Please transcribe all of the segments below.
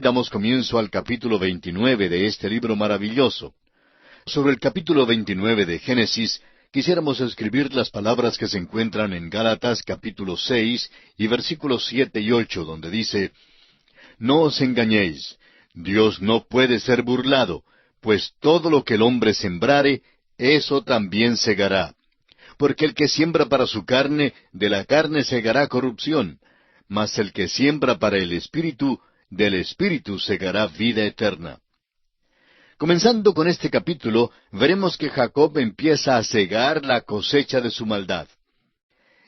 damos comienzo al capítulo 29 de este libro maravilloso. Sobre el capítulo 29 de Génesis, quisiéramos escribir las palabras que se encuentran en Gálatas capítulo 6 y versículos 7 y 8, donde dice: No os engañéis, Dios no puede ser burlado, pues todo lo que el hombre sembrare, eso también segará. Porque el que siembra para su carne, de la carne segará corrupción, mas el que siembra para el Espíritu, del Espíritu segará vida eterna. Comenzando con este capítulo, veremos que Jacob empieza a cegar la cosecha de su maldad.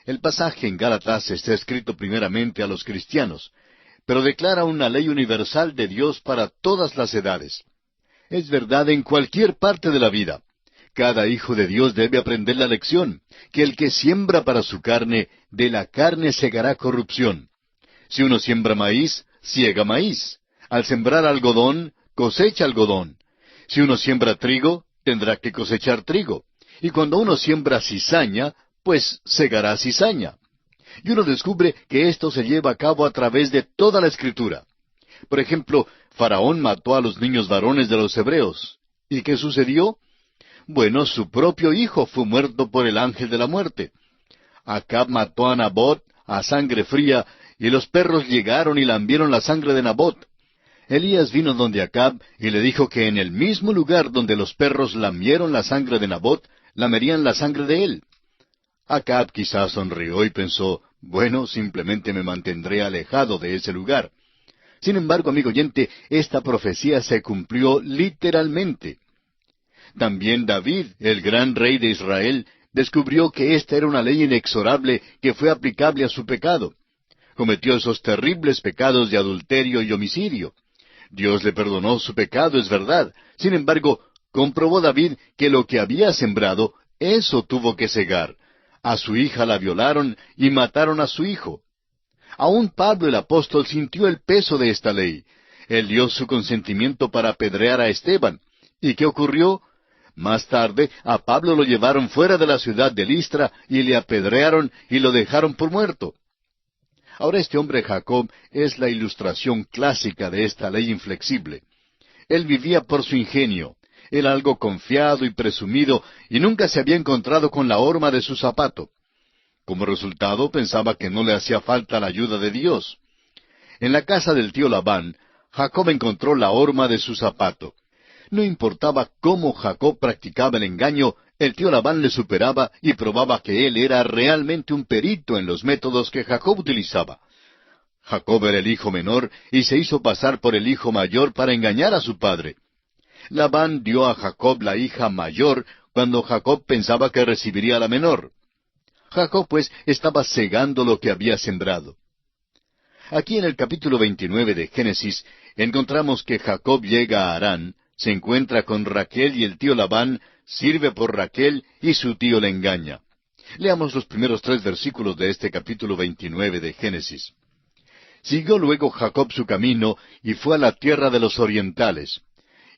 El pasaje en Gálatas está escrito primeramente a los cristianos, pero declara una ley universal de Dios para todas las edades. Es verdad en cualquier parte de la vida. Cada hijo de Dios debe aprender la lección, que el que siembra para su carne, de la carne segará corrupción. Si uno siembra maíz, siega maíz. Al sembrar algodón, cosecha algodón. Si uno siembra trigo, tendrá que cosechar trigo. Y cuando uno siembra cizaña, pues segará cizaña. Y uno descubre que esto se lleva a cabo a través de toda la Escritura. Por ejemplo, Faraón mató a los niños varones de los hebreos. ¿Y qué sucedió? Bueno, su propio hijo fue muerto por el ángel de la muerte. Acab mató a Nabot a sangre fría, y los perros llegaron y lambieron la sangre de Nabot. Elías vino donde Acab y le dijo que en el mismo lugar donde los perros lamieron la sangre de Nabot, lamerían la sangre de él. Acab quizás sonrió y pensó: bueno, simplemente me mantendré alejado de ese lugar. Sin embargo, amigo oyente, esta profecía se cumplió literalmente. También David, el gran rey de Israel, descubrió que esta era una ley inexorable que fue aplicable a su pecado. Cometió esos terribles pecados de adulterio y homicidio. Dios le perdonó su pecado, es verdad. Sin embargo, comprobó David que lo que había sembrado, eso tuvo que segar. A su hija la violaron y mataron a su hijo. Aún Pablo el apóstol sintió el peso de esta ley. Él dio su consentimiento para apedrear a Esteban. ¿Y qué ocurrió? Más tarde, a Pablo lo llevaron fuera de la ciudad de Listra y le apedrearon y lo dejaron por muerto. Ahora este hombre Jacob es la ilustración clásica de esta ley inflexible. Él vivía por su ingenio. Era algo confiado y presumido y nunca se había encontrado con la horma de su zapato. Como resultado, pensaba que no le hacía falta la ayuda de Dios. En la casa del tío Labán, Jacob encontró la horma de su zapato. No importaba cómo Jacob practicaba el engaño, el tío Labán le superaba y probaba que él era realmente un perito en los métodos que Jacob utilizaba. Jacob era el hijo menor y se hizo pasar por el hijo mayor para engañar a su padre. Labán dio a Jacob la hija mayor cuando Jacob pensaba que recibiría la menor. Jacob, pues, estaba segando lo que había sembrado. Aquí en el capítulo 29 de Génesis encontramos que Jacob llega a Harán, se encuentra con Raquel y el tío Labán sirve por Raquel y su tío le engaña. Leamos los primeros 3 versículos de este capítulo 29 de Génesis. Siguió luego Jacob su camino y fue a la tierra de los orientales.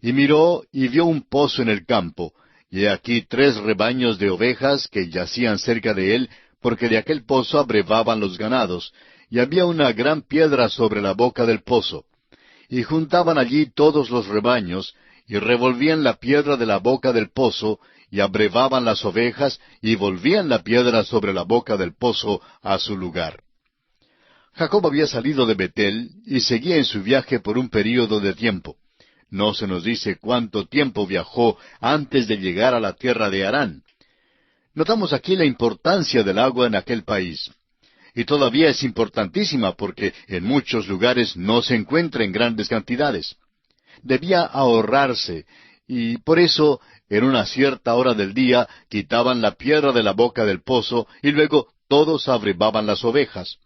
Y miró y vio un pozo en el campo, y aquí 3 rebaños de ovejas que yacían cerca de él, porque de aquel pozo abrevaban los ganados, y había una gran piedra sobre la boca del pozo. Y juntaban allí todos los rebaños, y revolvían la piedra de la boca del pozo, y abrevaban las ovejas, y volvían la piedra sobre la boca del pozo a su lugar. Jacob había salido de Betel, y seguía en su viaje por un período de tiempo. No se nos dice cuánto tiempo viajó antes de llegar a la tierra de Harán. Notamos aquí la importancia del agua en aquel país. Y todavía es importantísima porque en muchos lugares no se encuentra en grandes cantidades. Debía ahorrarse, y por eso, en una cierta hora del día, quitaban la piedra de la boca del pozo, y luego todos abrevaban las ovejas.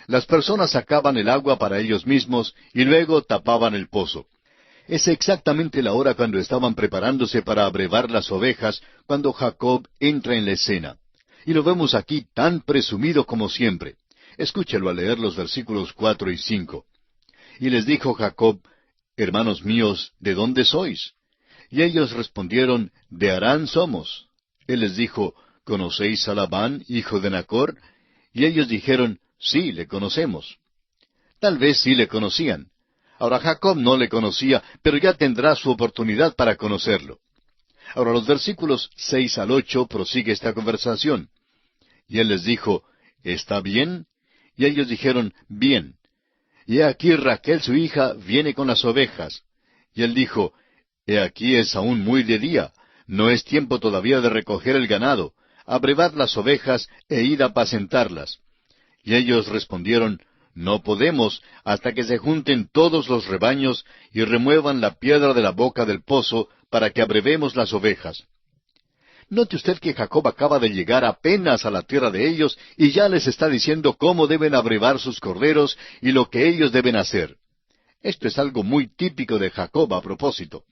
Las personas sacaban el agua para ellos mismos, y luego tapaban el pozo. Es exactamente la hora cuando estaban preparándose para abrevar las ovejas, cuando Jacob entra en la escena. Y lo vemos aquí tan presumido como siempre. Escúchelo al leer los versículos 4 y 5. Y les dijo Jacob: Hermanos míos, ¿de dónde sois? Y ellos respondieron: De Harán somos. Él les dijo: ¿Conocéis a Labán, hijo de Nachor? Y ellos dijeron: Sí, le conocemos. Tal vez sí le conocían. Ahora Jacob no le conocía, pero ya tendrá su oportunidad para conocerlo. Ahora los versículos 6 al 8 prosigue esta conversación. Y él les dijo, ¿está bien? Y ellos dijeron, bien. Y he aquí Raquel su hija viene con las ovejas. Y él dijo, he aquí es aún muy de día, no es tiempo todavía de recoger el ganado, abrevad las ovejas e id a apacentarlas. Y ellos respondieron, no podemos hasta que se junten todos los rebaños y remuevan la piedra de la boca del pozo para que abrevemos las ovejas. Note usted que Jacob acaba de llegar apenas a la tierra de ellos y ya les está diciendo cómo deben abrevar sus corderos y lo que ellos deben hacer. Esto es algo muy típico de Jacob a propósito.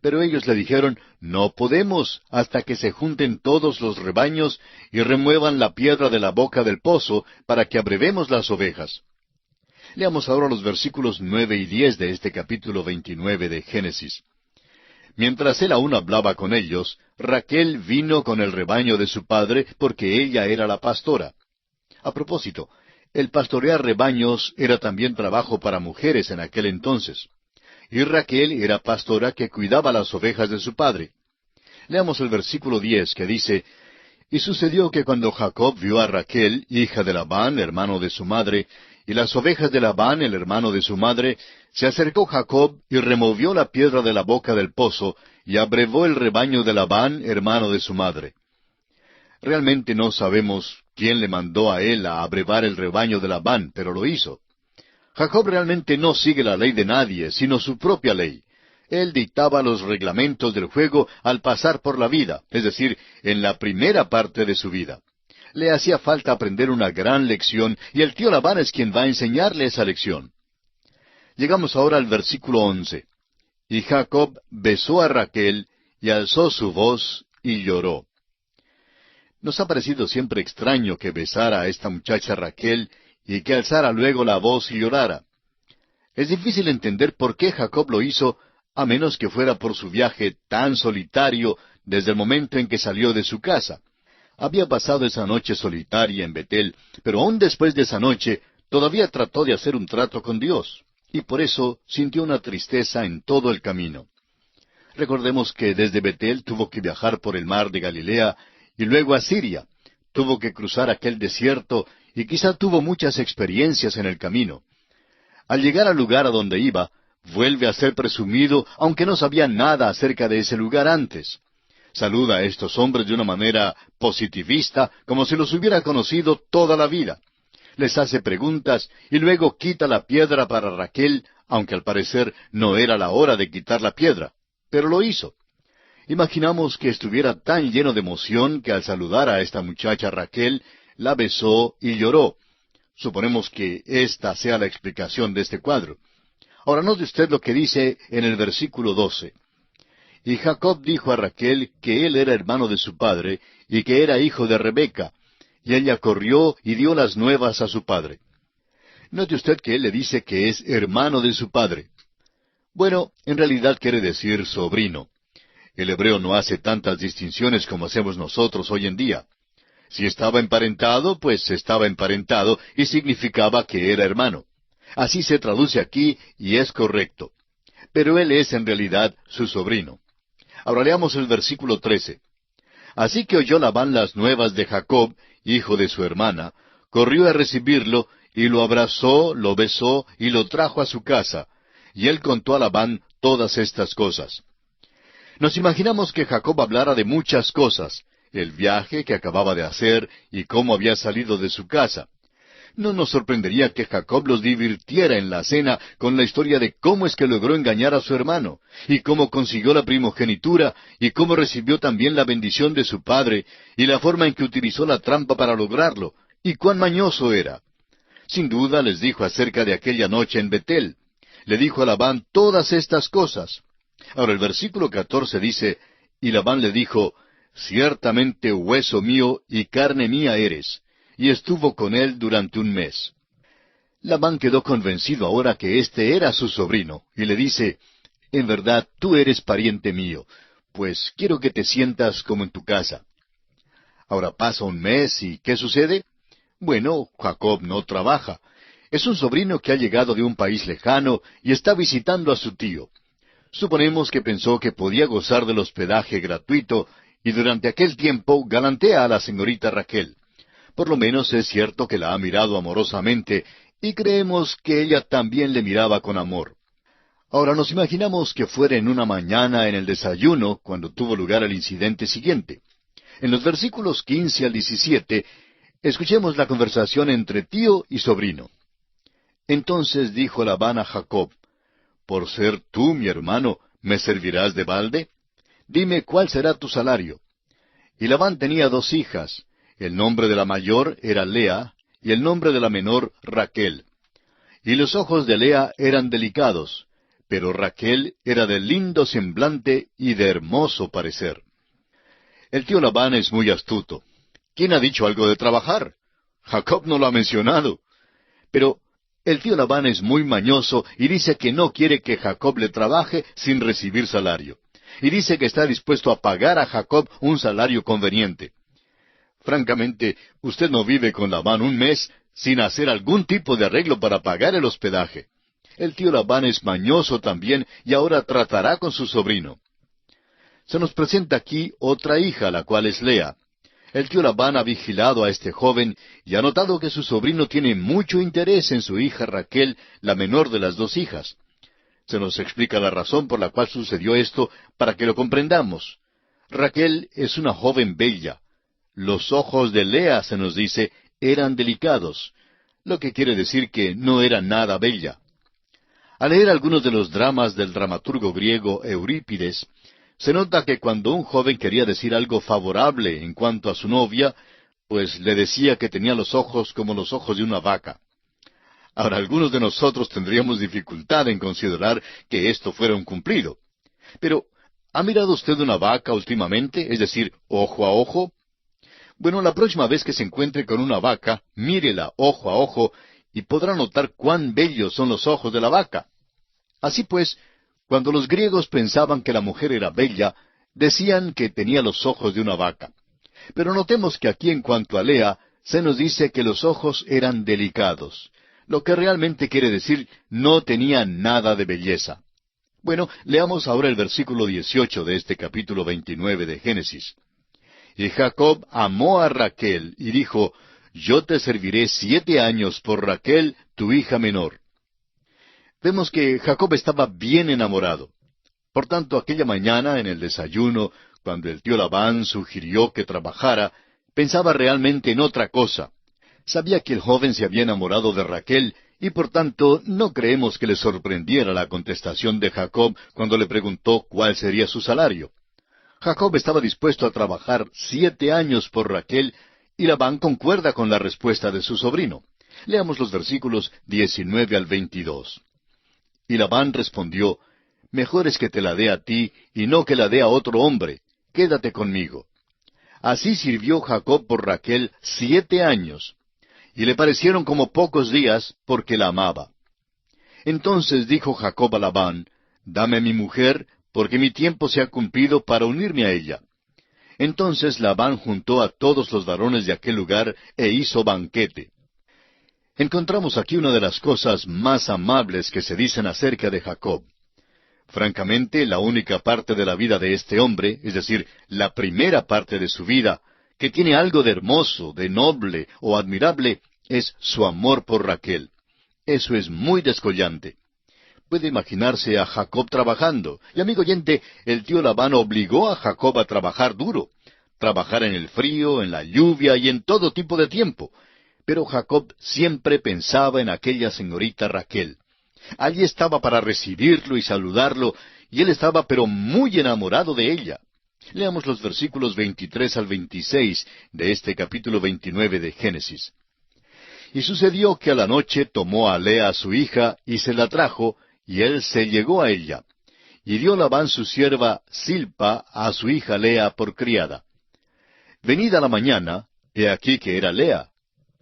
Pero ellos le dijeron, no podemos hasta que se junten todos los rebaños y remuevan la piedra de la boca del pozo para que abrevemos las ovejas. Leamos ahora los versículos 9 y 10 de este capítulo 29 de Génesis. Mientras él aún hablaba con ellos, Raquel vino con el rebaño de su padre porque ella era la pastora. A propósito, el pastorear rebaños era también trabajo para mujeres en aquel entonces. Y Raquel era pastora que cuidaba las ovejas de su padre. Leamos el versículo 10 que dice, y sucedió que cuando Jacob vio a Raquel, hija de Labán, hermano de su madre, y las ovejas de Labán, el hermano de su madre, se acercó Jacob y removió la piedra de la boca del pozo, y abrevó el rebaño de Labán, hermano de su madre. Realmente no sabemos quién le mandó a él a abrevar el rebaño de Labán, pero lo hizo. Jacob realmente no sigue la ley de nadie, sino su propia ley. Él dictaba los reglamentos del juego al pasar por la vida, es decir, en la primera parte de su vida. Le hacía falta aprender una gran lección, y el tío Labán es quien va a enseñarle esa lección. Llegamos ahora al versículo 11. Y Jacob besó a Raquel, y alzó su voz, y lloró. Nos ha parecido siempre extraño que besara a esta muchacha Raquel, y que alzara luego la voz y llorara. Es difícil entender por qué Jacob lo hizo, a menos que fuera por su viaje tan solitario desde el momento en que salió de su casa. Había pasado esa noche solitaria en Betel, pero aún después de esa noche todavía trató de hacer un trato con Dios, y por eso sintió una tristeza en todo el camino. Recordemos que desde Betel tuvo que viajar por el mar de Galilea y luego a Siria. Tuvo que cruzar aquel desierto y quizá tuvo muchas experiencias en el camino. Al llegar al lugar a donde iba, vuelve a ser presumido, aunque no sabía nada acerca de ese lugar antes. Saluda a estos hombres de una manera positivista, como si los hubiera conocido toda la vida. Les hace preguntas y luego quita la piedra para Raquel, aunque al parecer no era la hora de quitar la piedra, pero lo hizo. Imaginamos que estuviera tan lleno de emoción que al saludar a esta muchacha Raquel, la besó y lloró. Suponemos que esta sea la explicación de este cuadro. Ahora note usted lo que dice en el versículo 12. Y Jacob dijo a Raquel que él era hermano de su padre y que era hijo de Rebeca, y ella corrió y dio las nuevas a su padre. Note usted que él le dice que es hermano de su padre. Bueno, en realidad quiere decir sobrino. El hebreo no hace tantas distinciones como hacemos nosotros hoy en día. Si estaba emparentado, pues estaba emparentado y significaba que era hermano. Así se traduce aquí y es correcto. Pero él es en realidad su sobrino. Ahora leamos el versículo 13. Así que oyó Labán las nuevas de Jacob, hijo de su hermana, corrió a recibirlo, y lo abrazó, lo besó, y lo trajo a su casa. Y él contó a Labán todas estas cosas. Nos imaginamos que Jacob hablara de muchas cosas, el viaje que acababa de hacer y cómo había salido de su casa. No nos sorprendería que Jacob los divirtiera en la cena con la historia de cómo es que logró engañar a su hermano, y cómo consiguió la primogenitura, y cómo recibió también la bendición de su padre, y la forma en que utilizó la trampa para lograrlo, y cuán mañoso era. Sin duda les dijo acerca de aquella noche en Betel. Le dijo a Labán todas estas cosas. Ahora el versículo 14 dice, y Labán le dijo, ciertamente hueso mío y carne mía eres. Y estuvo con él durante un mes. Labán quedó convencido ahora que este era su sobrino, y le dice, en verdad tú eres pariente mío, pues quiero que te sientas como en tu casa. Ahora pasa un mes, ¿y qué sucede? Bueno, Jacob no trabaja. Es un sobrino que ha llegado de un país lejano y está visitando a su tío. Suponemos que pensó que podía gozar del hospedaje gratuito y durante aquel tiempo galantea a la señorita Raquel. Por lo menos es cierto que la ha mirado amorosamente y creemos que ella también le miraba con amor. Ahora nos imaginamos que fuera en una mañana en el desayuno cuando tuvo lugar el incidente siguiente. En los versículos 15 al 17, escuchemos la conversación entre tío y sobrino. Entonces dijo Labán a Jacob: «Por ser tú mi hermano, ¿me servirás de balde? Dime cuál será tu salario». Y Labán tenía dos hijas. El nombre de la mayor era Lea, y el nombre de la menor Raquel. Y los ojos de Lea eran delicados, pero Raquel era de lindo semblante y de hermoso parecer. El tío Labán es muy astuto. ¿Quién ha dicho algo de trabajar? Jacob no lo ha mencionado. Pero el tío Labán es muy mañoso y dice que no quiere que Jacob le trabaje sin recibir salario. Y dice que está dispuesto a pagar a Jacob un salario conveniente. Francamente, usted no vive con Labán un mes sin hacer algún tipo de arreglo para pagar el hospedaje. El tío Labán es mañoso también y ahora tratará con su sobrino. Se nos presenta aquí otra hija, la cual es Lea. El tío Labán ha vigilado a este joven y ha notado que su sobrino tiene mucho interés en su hija Raquel, la menor de las dos hijas. Se nos explica la razón por la cual sucedió esto para que lo comprendamos. Raquel es una joven bella. Los ojos de Lea, se nos dice, eran delicados, lo que quiere decir que no era nada bella. Al leer algunos de los dramas del dramaturgo griego Eurípides, se nota que cuando un joven quería decir algo favorable en cuanto a su novia, pues le decía que tenía los ojos como los ojos de una vaca. Ahora, algunos de nosotros tendríamos dificultad en considerar que esto fuera un cumplido. Pero, ¿ha mirado usted una vaca últimamente? Es decir, ojo a ojo. Bueno, la próxima vez que se encuentre con una vaca, mírela ojo a ojo y podrá notar cuán bellos son los ojos de la vaca. Así pues, cuando los griegos pensaban que la mujer era bella, decían que tenía los ojos de una vaca. Pero notemos que aquí en cuanto a Lea, se nos dice que los ojos eran delicados, lo que realmente quiere decir no tenía nada de belleza. Bueno, leamos ahora el versículo 18 de este capítulo 29 de Génesis. Y Jacob amó a Raquel y dijo: «Yo te serviré 7 años por Raquel, tu hija menor». Vemos que Jacob estaba bien enamorado. Por tanto, aquella mañana en el desayuno, cuando el tío Labán sugirió que trabajara, pensaba realmente en otra cosa. Sabía que el joven se había enamorado de Raquel y por tanto no creemos que le sorprendiera la contestación de Jacob cuando le preguntó cuál sería su salario. Jacob estaba dispuesto a trabajar 7 años por Raquel y Labán concuerda con la respuesta de su sobrino. Leamos los versículos 19 al 22. Y Labán respondió: «Mejor es que te la dé a ti y no que la dé a otro hombre. Quédate conmigo». Así sirvió Jacob por Raquel 7 años, y le parecieron como pocos días porque la amaba. Entonces dijo Jacob a Labán: «Dame mi mujer, porque mi tiempo se ha cumplido para unirme a ella». Entonces Labán juntó a todos los varones de aquel lugar e hizo banquete. Encontramos aquí una de las cosas más amables que se dicen acerca de Jacob. Francamente, la única parte de la vida de este hombre, es decir, la primera parte de su vida, que tiene algo de hermoso, de noble o admirable, es su amor por Raquel. Eso es muy descollante. Puede imaginarse a Jacob trabajando. Y amigo oyente, el tío Labán obligó a Jacob a trabajar duro. Trabajar en el frío, en la lluvia y en todo tipo de tiempo. Pero Jacob siempre pensaba en aquella señorita Raquel. Allí estaba para recibirlo y saludarlo, y él estaba pero muy enamorado de ella. Leamos los versículos 23 al 26 de este capítulo 29 de Génesis. Y sucedió que a la noche tomó a Lea su hija y se la trajo, y él se llegó a ella. Y dio Labán su sierva Silpa a su hija Lea por criada. Venida la mañana, he aquí que era Lea.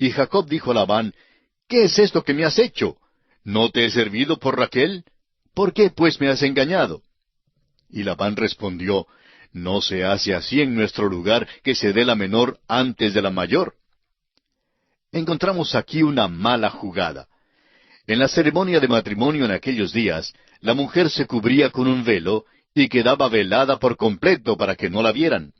Y Jacob dijo a Labán: «¿Qué es esto que me has hecho? ¿No te he servido por Raquel? ¿Por qué pues me has engañado?» Y Labán respondió: «No se hace así en nuestro lugar, que se dé la menor antes de la mayor». Encontramos aquí una mala jugada. En la ceremonia de matrimonio en aquellos días, la mujer se cubría con un velo y quedaba velada por completo para que no la vieran.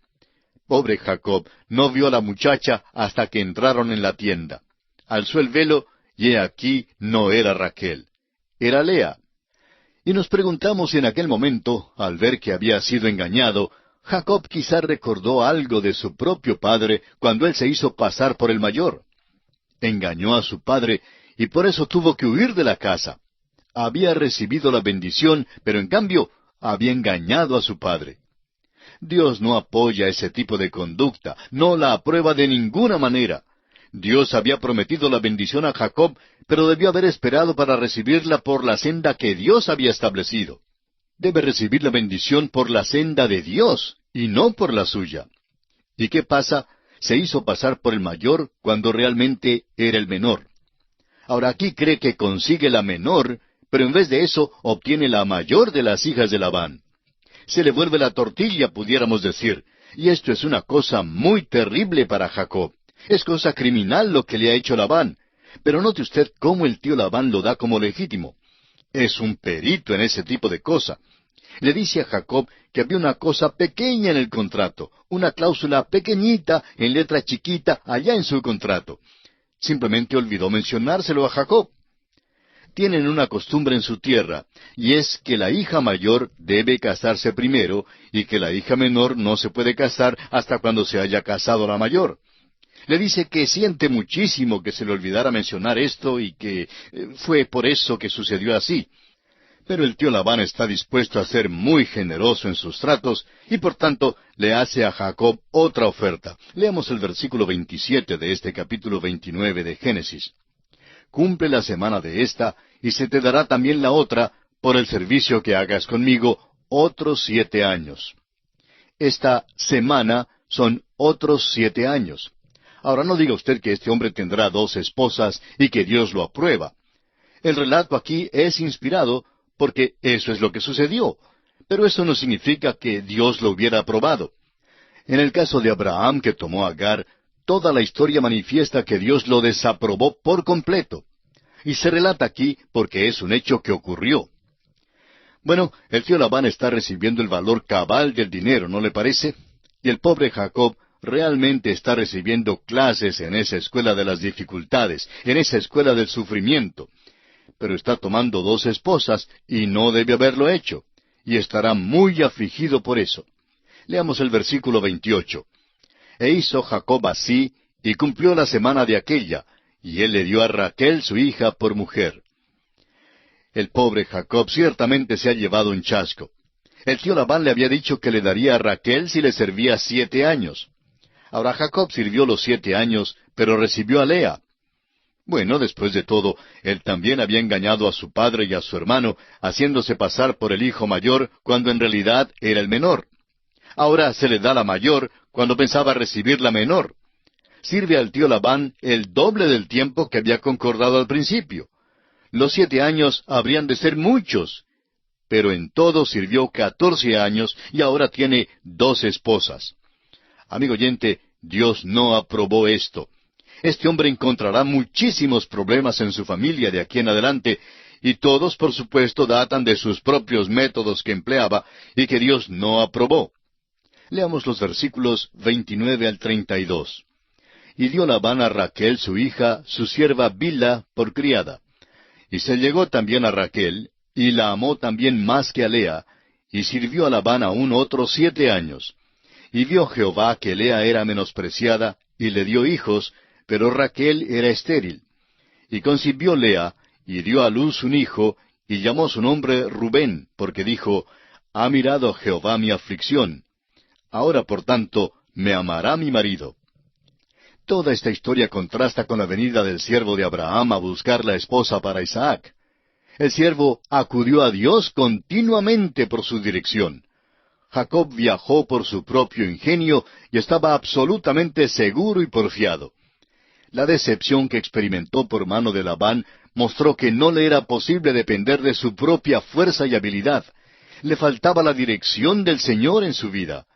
Pobre Jacob no vio a la muchacha hasta que entraron en la tienda. Alzó el velo y he aquí no era Raquel, era Lea. Y nos preguntamos si en aquel momento, al ver que había sido engañado, Jacob quizá recordó algo de su propio padre cuando él se hizo pasar por el mayor. Engañó a su padre y por eso tuvo que huir de la casa. Había recibido la bendición, pero en cambio había engañado a su padre. Dios no apoya ese tipo de conducta, no la aprueba de ninguna manera. Dios había prometido la bendición a Jacob, pero debió haber esperado para recibirla por la senda que Dios había establecido. Debe recibir la bendición por la senda de Dios, y no por la suya. ¿Y qué pasa? Se hizo pasar por el mayor cuando realmente era el menor. Ahora aquí cree que consigue la menor, pero en vez de eso obtiene la mayor de las hijas de Labán. Se le vuelve la tortilla, pudiéramos decir, y esto es una cosa muy terrible para Jacob. Es cosa criminal lo que le ha hecho Labán. Pero note usted cómo el tío Labán lo da como legítimo. Es un perito en ese tipo de cosa. Le dice a Jacob que había una cosa pequeña en el contrato, una cláusula pequeñita en letra chiquita allá en su contrato. Simplemente olvidó mencionárselo a Jacob. Tienen una costumbre en su tierra, y es que la hija mayor debe casarse primero, y que la hija menor no se puede casar hasta cuando se haya casado la mayor. Le dice que siente muchísimo que se le olvidara mencionar esto y que fue por eso que sucedió así. Pero el tío Labán está dispuesto a ser muy generoso en sus tratos y por tanto le hace a Jacob otra oferta. Leamos el versículo 27 de este capítulo 29 de Génesis. Cumple la semana de esta, y se te dará también la otra, por el servicio que hagas conmigo, otros 7 años. Esta semana son otros 7 años. Ahora no diga usted que este hombre tendrá 2 esposas y que Dios lo aprueba. El relato aquí es inspirado porque eso es lo que sucedió, pero eso no significa que Dios lo hubiera aprobado. En el caso de Abraham que tomó a Agar, toda la historia manifiesta que Dios lo desaprobó por completo. Y se relata aquí porque es un hecho que ocurrió. Bueno, el tío Labán está recibiendo el valor cabal del dinero, ¿no le parece? Y el pobre Jacob realmente está recibiendo clases en esa escuela de las dificultades, en esa escuela del sufrimiento. Pero está tomando 2 esposas y no debe haberlo hecho. Y estará muy afligido por eso. Leamos el versículo 28. E hizo Jacob así, y cumplió la semana de aquella, y él le dio a Raquel su hija por mujer. El pobre Jacob ciertamente se ha llevado un chasco. El tío Labán le había dicho que le daría a Raquel si le servía 7 años. Ahora Jacob sirvió los 7 años, pero recibió a Lea. Bueno, después de todo, él también había engañado a su padre y a su hermano, haciéndose pasar por el hijo mayor, cuando en realidad era el menor. Ahora se le da la mayor, cuando pensaba recibir la menor. Sirve al tío Labán el doble del tiempo que había concordado al principio. Los 7 años habrían de ser muchos, pero en todo sirvió 14 años y ahora tiene 2 esposas. Amigo oyente, Dios no aprobó esto. Este hombre encontrará muchísimos problemas en su familia de aquí en adelante, y todos, por supuesto, datan de sus propios métodos que empleaba y que Dios no aprobó. Leamos los versículos 29 al 32. Y dio Labán a Raquel su hija, su sierva Bilha, por criada. Y se llegó también a Raquel, y la amó también más que a Lea, y sirvió a Labán aún otros 7 años. Y vio Jehová que Lea era menospreciada, y le dio hijos, pero Raquel era estéril. Y concibió Lea, y dio a luz un hijo, y llamó su nombre Rubén, porque dijo, ha mirado Jehová mi aflicción. Ahora, por tanto, me amará mi marido. Toda esta historia contrasta con la venida del siervo de Abraham a buscar la esposa para Isaac. El siervo acudió a Dios continuamente por su dirección. Jacob viajó por su propio ingenio y estaba absolutamente seguro y porfiado. La decepción que experimentó por mano de Labán mostró que no le era posible depender de su propia fuerza y habilidad. Le faltaba la dirección del Señor en su vida.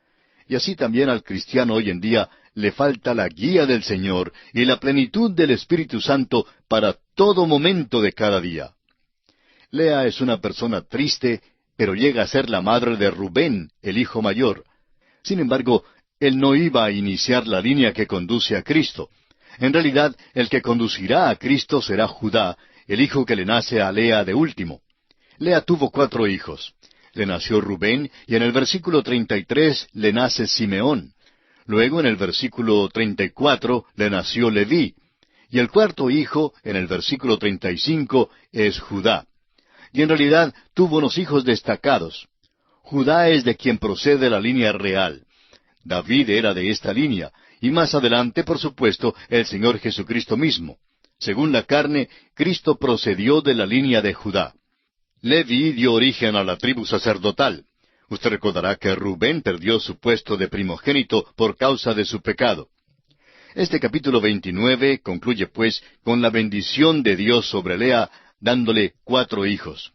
Y así también al cristiano hoy en día le falta la guía del Señor y la plenitud del Espíritu Santo para todo momento de cada día. Lea es una persona triste, pero llega a ser la madre de Rubén, el hijo mayor. Sin embargo, él no iba a iniciar la línea que conduce a Cristo. En realidad, el que conducirá a Cristo será Judá, el hijo que le nace a Lea de último. Lea tuvo 4 hijos. Le nació Rubén, y en el versículo 33 le nace Simeón. Luego en el versículo 34 le nació Leví. Y el 4.º hijo, en el versículo 35, es Judá. Y en realidad tuvo unos hijos destacados. Judá es de quien procede la línea real. David era de esta línea, y más adelante, por supuesto, el Señor Jesucristo mismo. Según la carne, Cristo procedió de la línea de Judá. Leví dio origen a la tribu sacerdotal. Usted recordará que Rubén perdió su puesto de primogénito por causa de su pecado. Este capítulo 29 concluye pues con la bendición de Dios sobre Lea, dándole 4 hijos.